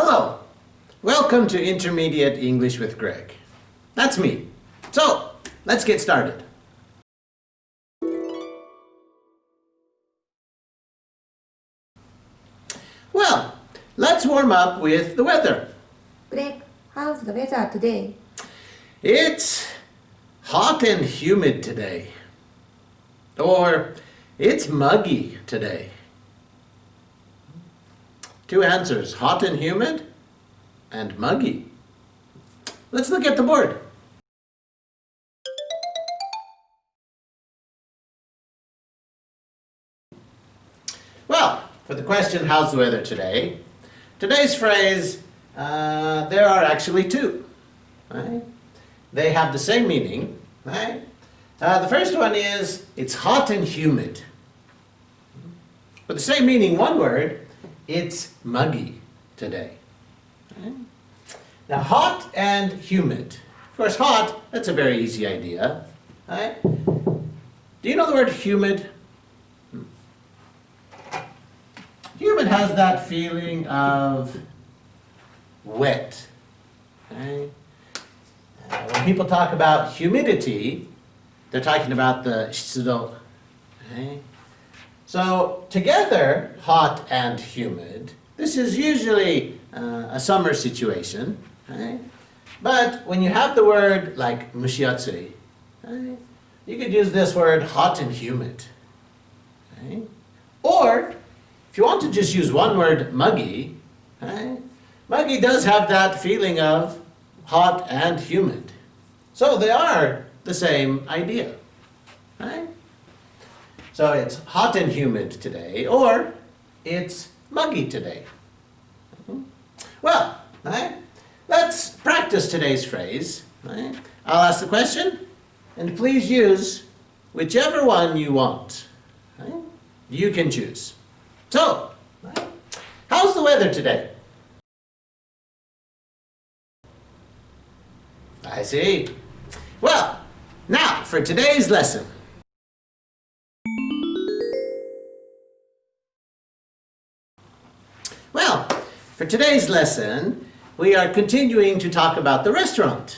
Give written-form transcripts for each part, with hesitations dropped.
Hello, welcome to Intermediate English with Gregg. That's me. So, let's get started. Well, let's warm up with the weather. Greg, how's the weather today? It's hot and humid today. Or it's muggy today. Two answers, hot and humid and muggy. Let's look at the board. Well, for the question, how's the weather today? Today's phrase, there are actually two. Right? They have the same meaning. Right? The first one is, it's hot and humid. With the same meaning, one word, it's muggy today. Right? Now, hot and humid. Of course, hot, that's a very easy idea. Right? Do you know the word humid? Humid has that feeling of wet. Right? When people talk about humidity, they're talking about the 湿度. Right? So together, hot and humid, this is usually a summer situation. Right? But when you have the word like 蒸し暑い, right? You could use this word hot and humid. Right? Or if you want to just use one word, muggy, right? Muggy does have that feeling of hot and humid. So they are the same idea. Right? So it's hot and humid today, or it's muggy today. Well, right? Let's practice today's phrase. Right? I'll ask the question, and please use whichever one you want. Right? You can choose. So, right? How's the weather today? I see. Well, now for today's lesson. Well, for today's lesson, we are continuing to talk about the restaurant.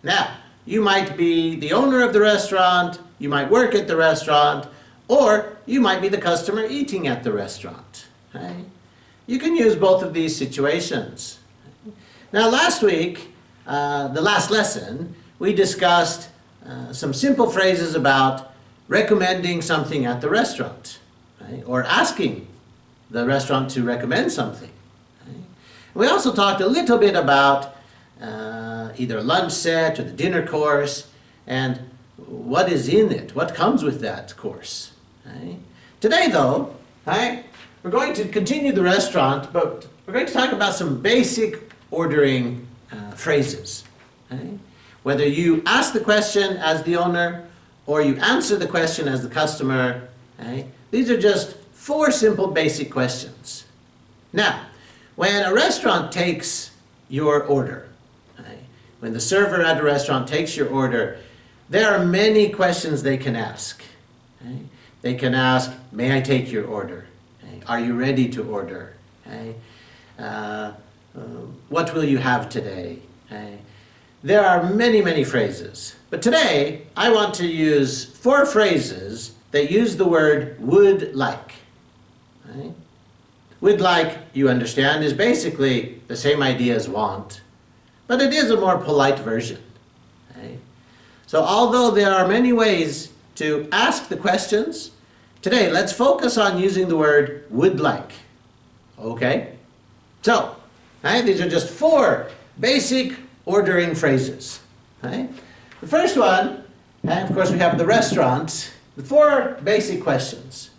Now, you might be the owner of the restaurant, you might work at the restaurant, or you might be the customer eating at the restaurant. Right? You can use both of these situations. Now, last week, the last lesson, we discussed some simple phrases about recommending something at the restaurant, right? Or asking the restaurant to recommend something. Right? We also talked a little bit about either a lunch set or the dinner course and what is in it, what comes with that course. Right? Today, though, right, we're going to continue the restaurant, but we're going to talk about some basic ordering phrases. Right? Whether you ask the question as the owner or you answer the question as the customer, right? These are just 4 simple basic questions. Now, when a restaurant takes your order, right? When the server at a restaurant takes your order, there are many questions they can ask. Right? They can ask, may I take your order? Right? Are you ready to order? Right? What will you have today? Right? There are many, many phrases. But today, I want to use 4 phrases that use the word would like. Right? Would like, you understand, is basically the same idea as want, but it is a more polite version. Right? So although there are many ways to ask the questions, today let's focus on using the word would like. Okay? So, right, these are just 4 basic ordering phrases. Right? The first one, and of course we have the restaurant, the 4 basic questions.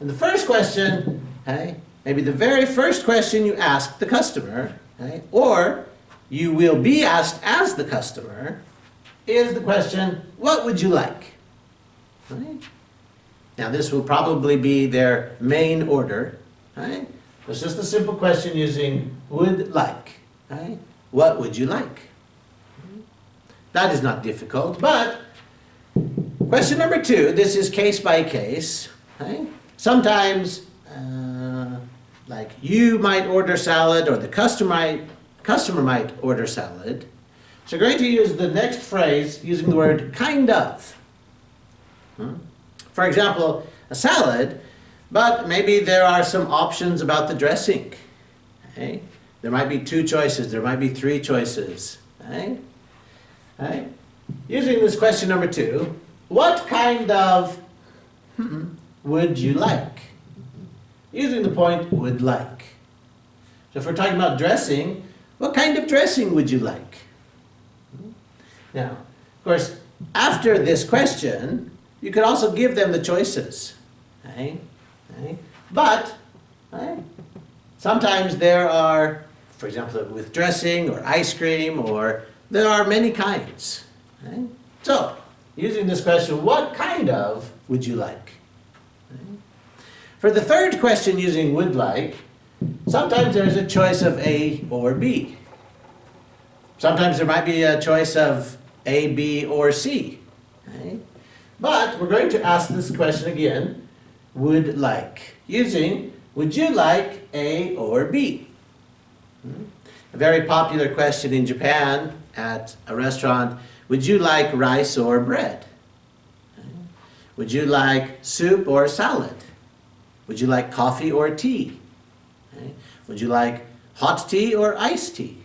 And the first question, right, maybe the very first question you ask the customer, right, or you will be asked as the customer, is the question, what would you like? Right? Now this will probably be their main order. Right? It's just a simple question using would like. Right? What would you like? That is not difficult, but question number 2, this is case by case. Right? Sometimes, like you might order salad or the customer might order salad. So you're going to use the next phrase using the word kind of. For example, a salad, but maybe there are some options about the dressing. Okay? There might be 2 choices, there might be 3 choices. Okay? Okay? Using this question number 2, what kind of would you like? Using the point would like. So if we're talking about dressing, what kind of dressing would you like? Now, of course, after this question, you could also give them the choices. Okay? Okay? But sometimes there are, for example, with dressing or ice cream, or there are many kinds. Okay? So, using this question, what kind of would you like? Okay? For the third question using would like, sometimes there's a choice of A or B. Sometimes there might be a choice of A, B, or C. Okay? But we're going to ask this question again, would like, using would you like A or B? A very popular question in Japan at a restaurant, would you like rice or bread? Would you like soup or salad? Would you like coffee or tea? Would you like hot tea or iced tea?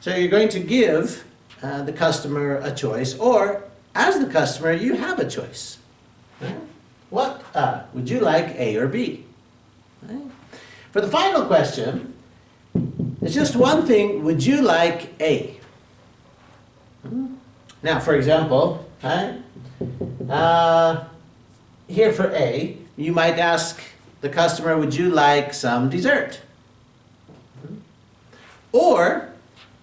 So you're going to give the customer a choice, or as the customer, you have a choice. What would you like, A or B? For the final question, it's just one thing, would you like A? Now, for example, here for A, you might ask the customer, would you like some dessert? Or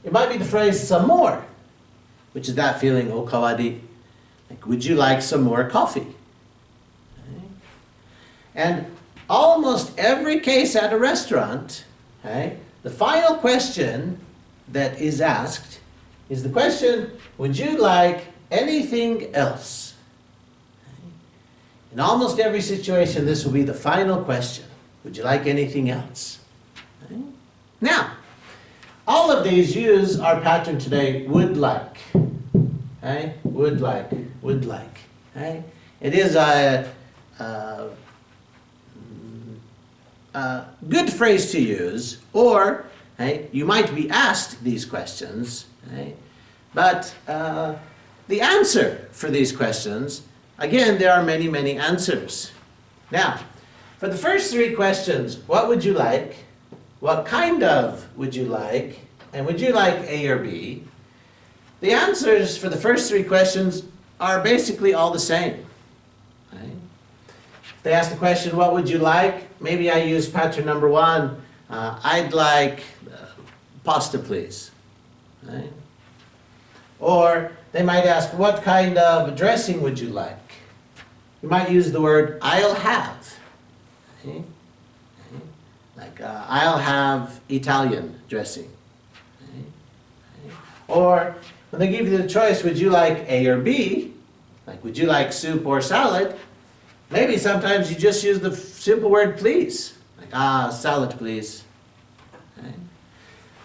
it might be the phrase some more, which is that feeling, okawari, like would you like some more coffee? And almost every case at a restaurant, the final question that is asked is the question, would you like anything else? In almost every situation, this will be the final question. Would you like anything else? Now, all of these use our pattern today, would like. Would like, would like. It is a good phrase to use, or you might be asked these questions, but the answer for these questions, again, there are many, many answers. Now, for the first 3 questions, what would you like? What kind of would you like? And would you like A or B? The answers for the first 3 questions are basically all the same. They ask the question, what would you like? Maybe I use pattern number 1. I'd like pasta, please. Or they might ask, what kind of dressing would you like? You might use the word, I'll have. Like, I'll have Italian dressing. Or when they give you the choice, would you like A or B? Like, would you like soup or salad? Maybe sometimes you just use the simple word please. Like, salad please.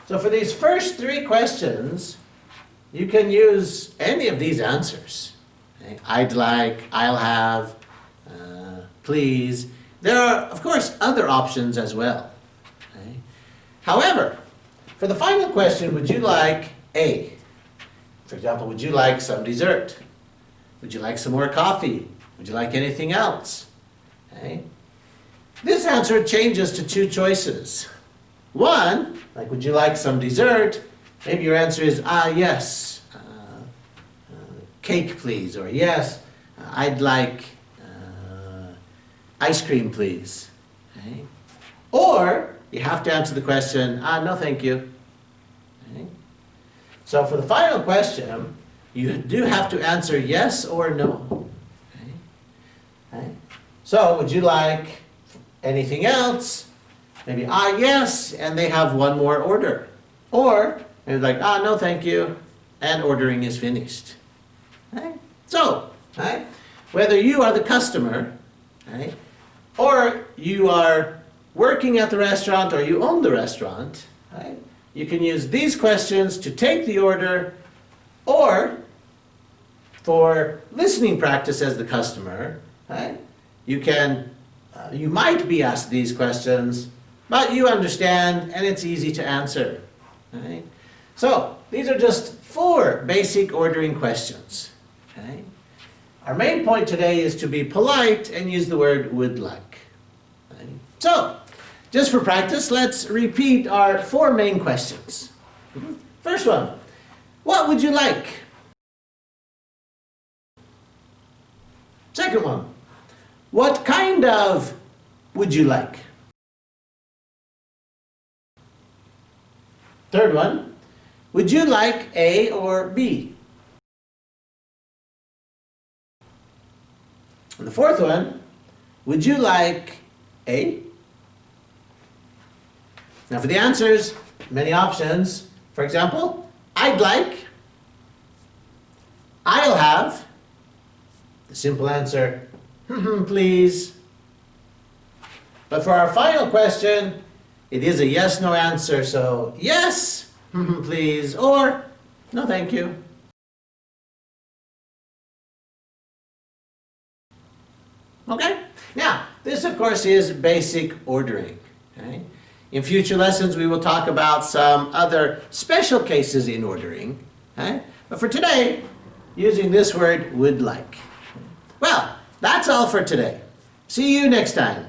So for these first 3 questions, you can use any of these answers. I'd like, I'll have, please. There are, of course, other options as well. However, for the final question, would you like A? For example, would you like some dessert? Would you like some more coffee? Would you like anything else? This answer changes to 2 choices. One, like would you like some dessert? Maybe your answer is, yes, cake please, or yes, I'd like ice cream please. Or you have to answer the question, no thank you. So for the final question, you do have to answer yes or no. So would you like anything else? Maybe, yes, and they have one more order. Or maybe like, no thank you, and ordering is finished. So, whether you are the customer, or you are working at the restaurant or you own the restaurant, right? You can use these questions to take the order, or for listening practice as the customer, right? You might be asked these questions, but you understand and it's easy to answer, right? So these are just 4 basic ordering questions, okay? Our main point today is to be polite and use the word would like. Okay? So, just for practice, let's repeat our 4 main questions. First one, what would you like? Second one, what kind of would you like? Third one, would you like A or B? And the fourth one, would you like A? Now for the answers, many options. For example, I'd like, I'll have, the simple answer, please. But for our final question, it is a yes/no answer, so yes, please, or no thank you. Okay? Now, this of course is basic ordering. Okay? In future lessons we will talk about some other special cases in ordering. Okay? But for today, using this word would like. Well, that's all for today. See you next time.